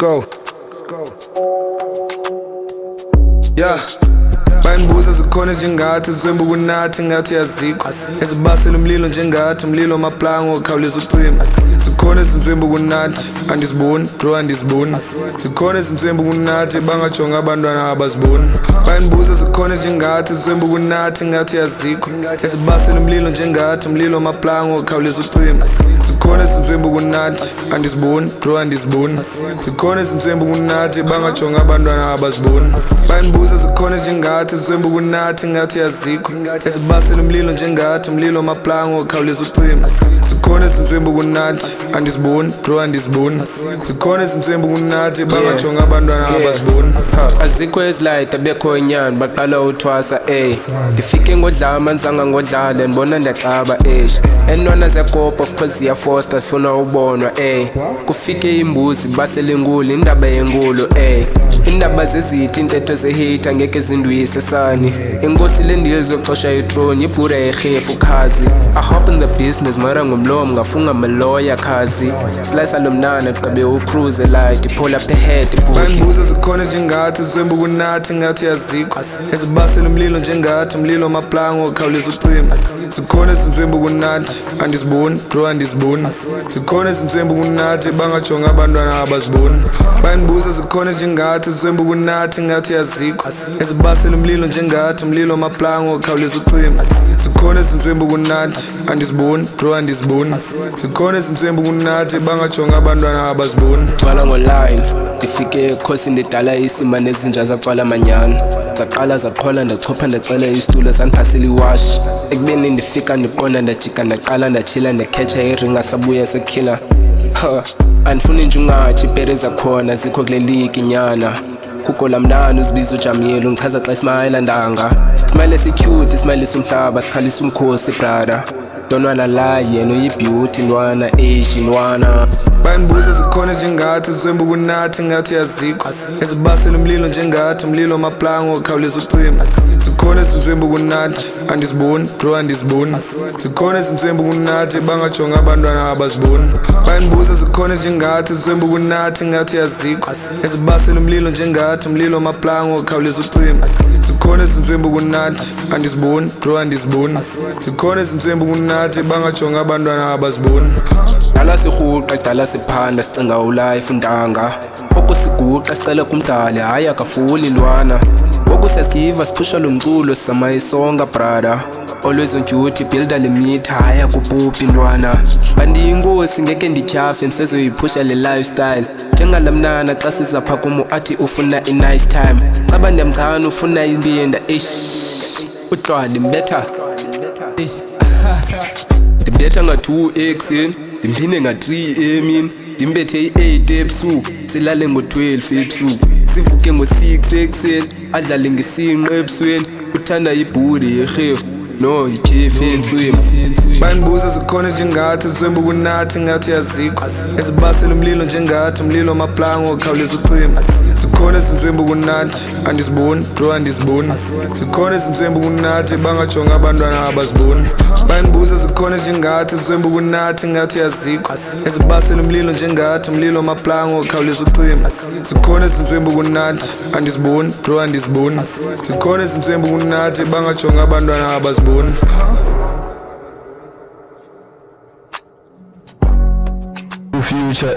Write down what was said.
go. Yeah. Bayangibuza zikhona njengathi zizwemba ukunathi ngathi yazikho ezibasela umlilo njengathi umlilo amaplanga okhawuleza ucima zikhona izinzwemba ukunathi andiziboni bro andiziboni zikhona izinzwemba ukunathi bangajonga abantwana abaziboni bayangibuza zikhona njengathi zizwemba ukunathi ngathi yazikho ezibasela umlilo njengathi umlilo amaplanga okhawuleza ucima zikhona izinzwemba ukunathi andiziboni bro andiziboni zikhona izinzwemba ukunathi bangajonga abantwana abaziboni bayangibuza zikhona njengathi zizwemba ukunathi ngathi yazikho ezibasela umlilo njengathi umlilo amaplanga okhawuleza ucima zikhona izinzwemba ukunathi andiziboni bro andiziboni zikhona izinzwemba ukunathi bangajonga abantwana abaziboni azikho ezilayita bekho inyani baqala uthwasa ndifike ngodlama nzanga ngodlala ndibona ndaxaba enwana zekopa of course ziyafosta sifuna ubonwa kufike imbuzi basele ngulu indaba yenkulu indaba zezithi intetho zehate angeke zindwise sani inkosi lendilizoxosha itroni ibhura yerhefu khazi I hop in the business mara ngomlomo ngafunga maloya khazi slice alomnana qabe ucruise light ipola pehead bayangibuza zikhona njengathi zizwemba ukunathi ngathi yazikho ezibasela umlilo njengathi umlilo amaplanga okhawuleza ucima zikhona izinzwemba ukunathi andiziboni bro andiziboni zikhona izinzwemba ukunathi bangajonga abantwana abaziboni bayangibuza zikhona njengathi zizwemba ukunathi ngathi yazikho ezibasela umlilo njengathi umlilo amaplanga okhawuleza ucima zikhona izinzwemba ukunathi andiziboni bro andiziboni zikhona izinzwemba ukunathi bangajonga abantwana abaziboni gcwala ngoline ndifike khosi ndidala isima nezinja zagcwala manyana zaqala zaqhola ndachopha ndacela isitulo zandiphasela iwash ekubeni ndifika ndiqonda ndajika ndaqala ndachila ndakhetha iringa sabuya sekhila andifuni nje ungathi ipere zakhona zikho kule ligi nyana kukho lamnani uzibiza ujamiyelo ngichaza xa ismayela ndanga ismayile si-cute ismayile somhlaba sikhalisa umkhosi brother donwana la yena uyibeauty ntwana Asian ntwana bayangibuza zikhona njengathi zizwemba ukunathi ngathi yazikho ezibasela umlilo njengathi umlilo amaplanga okhawuleza ucima zikhona izinzwemba ukunathi andiziboni bro andiziboni zikhona izinzwemba ukunathi bangajonga abantwana abaziboni bayangibuza zikhona njengathi zizwemba ukunathi ngathi yazikho ezibasela umlilo njengathi umlilo amaplanga okhawuleza ucima zikhona izinzwemba ukunathi andiziboni bro andiziboni zikhona izinzwemba ukunathi bangajonga abantwana abaziboni dala sihuqa dala siphanda sicinga ulife ntanga okusiguqa sicela kumdala hayi akafuli ntwana okusesigiva siphusha lo mculo sizama isonga brother always on duty builda limit hayi akubhubhi ntwana bandiyinkosi ngeke ndityhafe ndisezoyiphusha le lifestyle njengalamnana xa sizapha kumo athi ufuna i-nice time xaba ndiyamkhana ufuna impinda utlwa ndimbetha ndimbetha nga-2 ekuseni ndiphinde nga-3 emini ndimbethe i-8 ebusuku silale ngo-12 ebusuku sivuke ngo-6 ekuseni adlale ngesinqe ebusweni uthanda ibhuri yerhefu no yikhefu entsweni bayangibuza zikhona njengathi zizwemba ukunathi ngathi yazikho ezibasela umlilo njengathi umlilo amaplanga okhawuleza ucima zikhona izinzwemba ukunathi andiziboni bro andiziboni zikhona izinzwemba ukunathi bangajonga abantwana abaziboni bayangibuza zikhona njengathi zizwemba ukunathi ngathi yazikho ezibasela umlilo njengathi umlilo amaplanga okhawuleza ucima zikhona izinzwemba ukunathi andiziboni bro andiziboni zikhona izinzwemba ukunathi bangajonga abantwana abaziboni Future